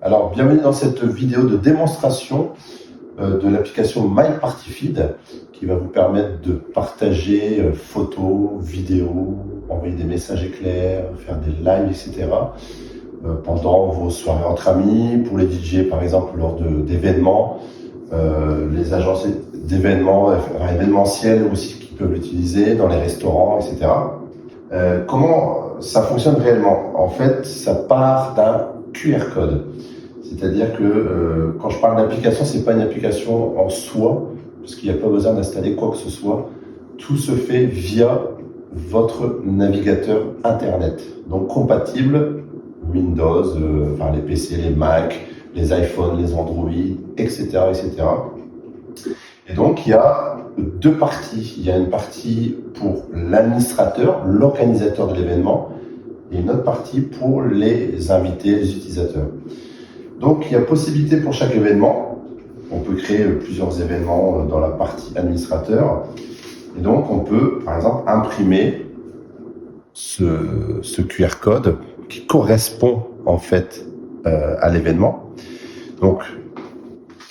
Alors, bienvenue dans cette vidéo de démonstration de l'application MyPartyFeed qui va vous permettre de partager photos, vidéos, envoyer des messages éclairs, faire des lives, etc. Pendant vos soirées entre amis, pour les DJ par exemple lors d'événements, les agences d'événements, événementiels aussi qui peuvent l'utiliser dans les restaurants, etc. Comment ça fonctionne réellement? En fait, ça part d'un QR code. C'est-à-dire que quand je parle d'application, c'est pas une application en soi, parce qu'il n'y a pas besoin d'installer quoi que ce soit. Tout se fait via votre navigateur Internet. Donc compatible Windows, enfin les PC, les Mac, les iPhones, les Android, etc., etc. Et donc il y a deux parties. Il y a une partie pour l'administrateur, l'organisateur de l'événement, et une autre partie pour les invités, les utilisateurs. Donc, il y a possibilité pour chaque événement. On peut créer plusieurs événements dans la partie administrateur. Et donc, on peut, par exemple, imprimer ce QR code qui correspond, en fait, à l'événement. Donc,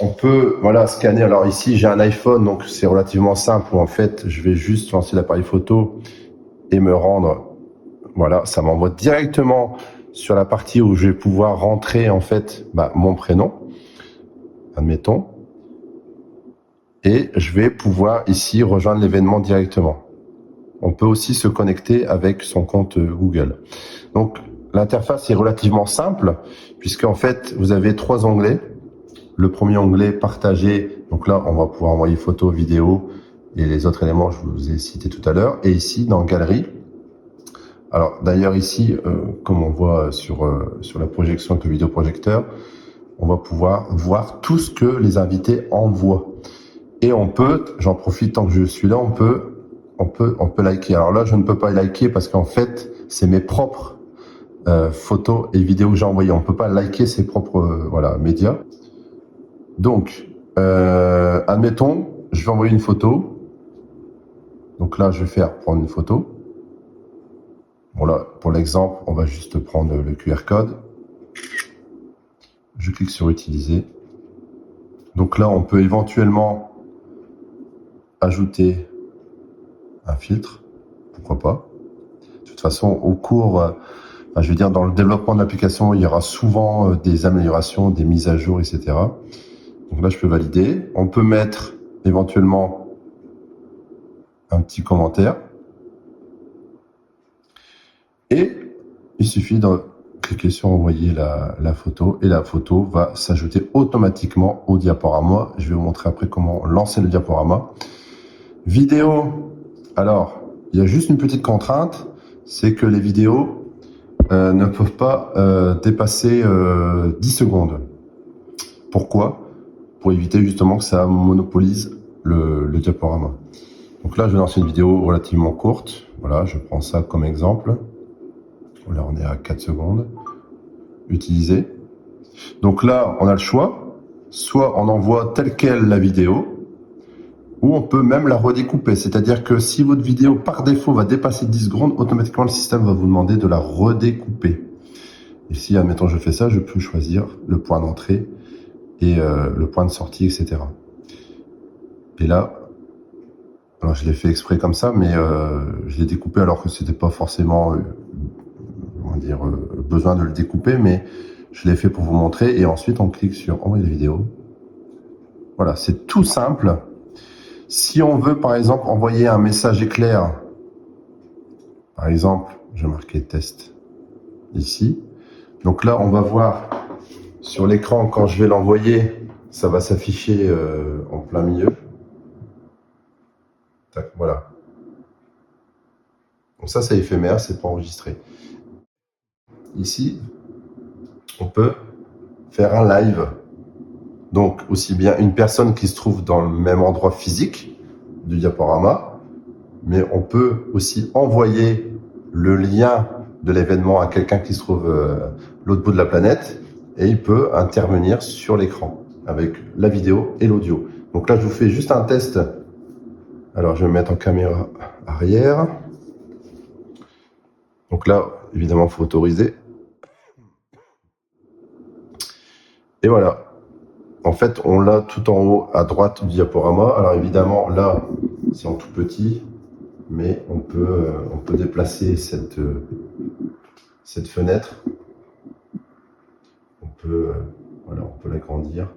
on peut, voilà, scanner. Alors ici, j'ai un iPhone, donc c'est relativement simple. Où, en fait, je vais juste lancer l'appareil photo et me rendre. Voilà, ça m'envoie directement sur la partie où je vais pouvoir rentrer en fait mon prénom, admettons, et je vais pouvoir ici rejoindre l'événement directement. On peut aussi se connecter avec son compte Google. Donc l'interface est relativement simple puisque en fait vous avez trois onglets. Le premier onglet partager, donc là on va pouvoir envoyer photos, vidéos et les autres éléments je vous ai cités tout à l'heure. Et ici dans Galerie. Alors d'ailleurs ici, comme on voit sur la projection avec le vidéoprojecteur, on va pouvoir voir tout ce que les invités envoient. Et on peut, j'en profite tant que je suis là, on peut liker. Alors là, je ne peux pas liker parce qu'en fait, c'est mes propres photos et vidéos que j'ai envoyées. On ne peut pas liker ses propres médias. Donc, admettons, je vais envoyer une photo. Donc là, je vais prendre une photo. Voilà, pour l'exemple, on va juste prendre le QR code. Je clique sur utiliser. Donc là, on peut éventuellement ajouter un filtre. Pourquoi pas? De toute façon, au cours, je veux dire, dans le développement de l'application, il y aura souvent des améliorations, des mises à jour, etc. Donc là, je peux valider. On peut mettre éventuellement un petit commentaire. Et il suffit de cliquer sur envoyer la photo et la photo va s'ajouter automatiquement au diaporama. Je vais vous montrer après comment lancer le diaporama. Vidéo, alors il y a juste une petite contrainte, c'est que les vidéos ne peuvent pas dépasser 10 secondes. Pourquoi? Pour éviter justement que ça monopolise le diaporama. Donc là je vais lancer une vidéo relativement courte, voilà, je prends ça comme exemple. Là, on est à 4 secondes. Utiliser. Donc là, on a le choix. Soit on envoie telle quelle la vidéo, ou on peut même la redécouper. C'est-à-dire que si votre vidéo, par défaut, va dépasser 10 secondes, automatiquement, le système va vous demander de la redécouper. Et si, admettons, je fais ça, je peux choisir le point d'entrée et le point de sortie, etc. Et là, alors je l'ai fait exprès comme ça, mais je l'ai découpé alors que c'était pas forcément... besoin de le découper, mais je l'ai fait pour vous montrer. Et ensuite, on clique sur envoyer la vidéo. Voilà, c'est tout simple. Si on veut, par exemple, envoyer un message éclair, par exemple, je vais marquer test ici. Donc là, on va voir sur l'écran, quand je vais l'envoyer, ça va s'afficher en plein milieu. Tac, voilà. Donc ça, c'est éphémère, c'est pas enregistré. Ici, on peut faire un live. Donc, aussi bien une personne qui se trouve dans le même endroit physique du diaporama, mais on peut aussi envoyer le lien de l'événement à quelqu'un qui se trouve l'autre bout de la planète et il peut intervenir sur l'écran avec la vidéo et l'audio. Donc là, je vous fais juste un test. Alors, je vais me mettre en caméra arrière. Donc là, évidemment, il faut autoriser. Et voilà. En fait, on l'a tout en haut à droite du diaporama. Alors évidemment, là, c'est en tout petit, mais on peut déplacer cette fenêtre. On peut l'agrandir.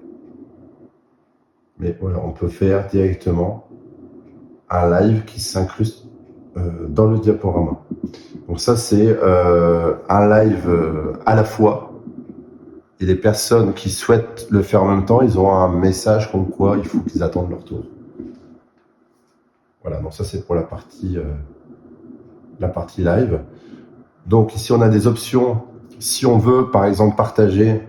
Mais voilà, on peut faire directement un live qui s'incruste dans le diaporama. Donc ça, c'est un live à la fois. Et les personnes qui souhaitent le faire en même temps, ils ont un message comme quoi il faut qu'ils attendent leur tour. Voilà, donc ça c'est pour la partie live. Donc ici on a des options. Si on veut par exemple partager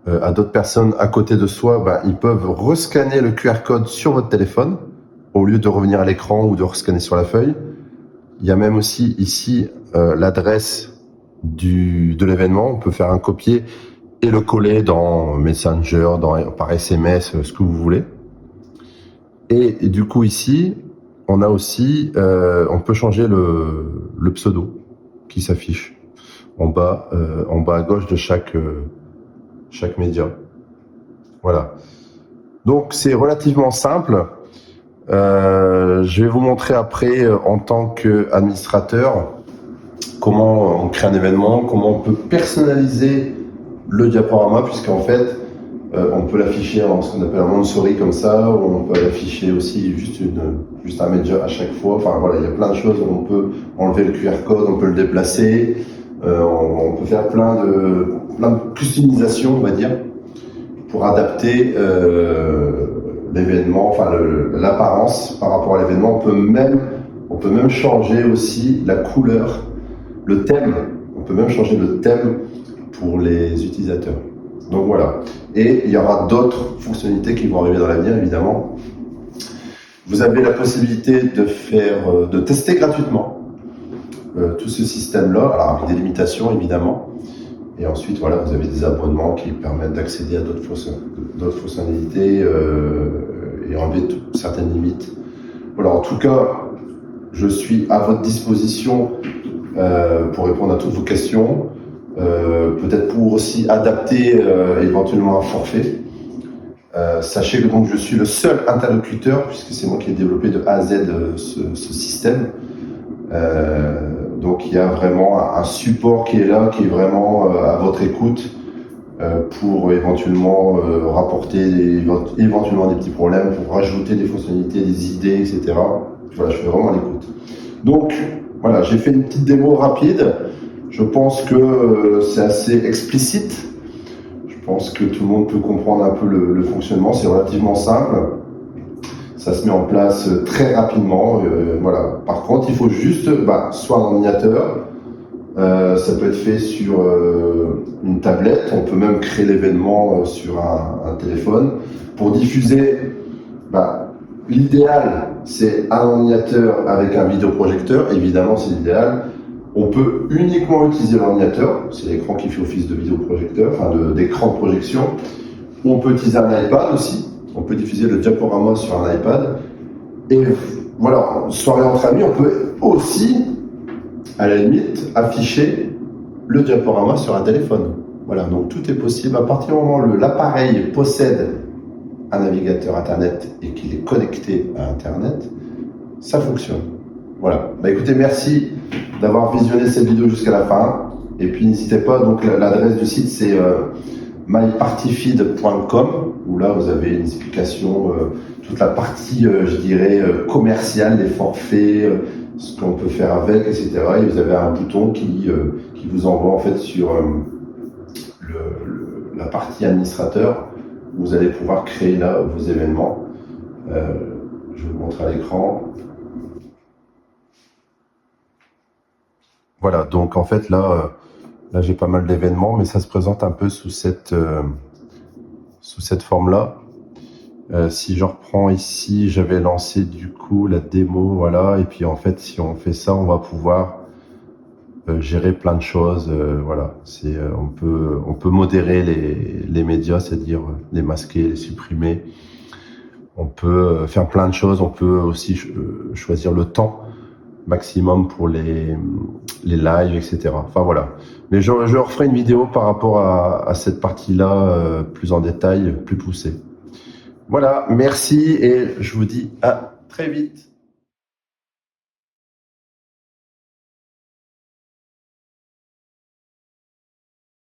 à d'autres personnes à côté de soi, ils peuvent rescanner le QR code sur votre téléphone au lieu de revenir à l'écran ou de rescanner sur la feuille. Il y a même aussi ici l'adresse de l'événement. On peut faire un copier et le coller dans Messenger, par SMS, ce que vous voulez. Et du coup ici, on a aussi, on peut changer le pseudo qui s'affiche en bas à gauche de chaque média. Voilà. Donc c'est relativement simple. Je vais vous montrer après en tant qu'administrateur comment on crée un événement, comment on peut personnaliser le diaporama, puisqu'en fait on peut l'afficher en ce qu'on appelle un Montessori comme ça, ou on peut l'afficher aussi juste un média à chaque fois. Enfin voilà, il y a plein de choses. On peut enlever le QR code, on peut le déplacer, on peut faire plein de customisation, on va dire, pour adapter l'événement, enfin l'apparence par rapport à l'événement. On peut même changer aussi la couleur, le thème. On peut même changer le thème pour les utilisateurs. Donc voilà. Et il y aura d'autres fonctionnalités qui vont arriver dans l'avenir, évidemment. Vous avez la possibilité de tester gratuitement tout ce système-là, alors avec des limitations évidemment. Et ensuite, voilà, vous avez des abonnements qui permettent d'accéder à d'autres fonctionnalités et enlever certaines limites. Voilà, en tout cas, je suis à votre disposition pour répondre à toutes vos questions. Peut-être pour aussi adapter éventuellement un forfait. Sachez que donc je suis le seul interlocuteur, puisque c'est moi qui ai développé de A à Z ce système. Donc il y a vraiment un support qui est là, qui est vraiment à votre écoute pour éventuellement rapporter éventuellement des petits problèmes, pour rajouter des fonctionnalités, des idées, etc. Voilà, je fais vraiment à l'écoute. Donc voilà, j'ai fait une petite démo rapide. Je pense que c'est assez explicite. Je pense que tout le monde peut comprendre un peu le fonctionnement. C'est relativement simple. Ça se met en place très rapidement. Voilà. Par contre, il faut juste soit un ordinateur. Ça peut être fait sur une tablette. On peut même créer l'événement sur un téléphone. Pour diffuser, l'idéal, c'est un ordinateur avec un vidéoprojecteur. Évidemment, c'est l'idéal. On peut uniquement utiliser l'ordinateur, c'est l'écran qui fait office de vidéoprojecteur, d'écran de projection. On peut utiliser un iPad aussi, on peut diffuser le diaporama sur un iPad. Et voilà, en soirée entre amis, on peut aussi, à la limite, afficher le diaporama sur un téléphone. Voilà, donc tout est possible à partir du moment où l'appareil possède un navigateur Internet et qu'il est connecté à Internet, ça fonctionne. Voilà. Écoutez, merci d'avoir visionné cette vidéo jusqu'à la fin. Et puis n'hésitez pas, donc l'adresse du site c'est mypartyfeed.com, où là vous avez une explication, toute la partie, je dirais, commerciale, les forfaits, ce qu'on peut faire avec, etc. Et vous avez un bouton qui vous envoie en fait sur la partie administrateur, où vous allez pouvoir créer là vos événements. Je vous montre à l'écran. Voilà, donc en fait là j'ai pas mal d'événements, mais ça se présente un peu sous cette forme-là. Si je reprends ici, j'avais lancé du coup la démo, voilà, et puis en fait si on fait ça, on va pouvoir gérer plein de choses, voilà. On peut modérer les médias, c'est-à-dire les masquer, les supprimer. On peut faire plein de choses, on peut aussi choisir le temps maximum pour les lives, etc. Enfin voilà. Mais je referai une vidéo par rapport à cette partie-là plus en détail, plus poussée. Voilà, merci et je vous dis à très vite.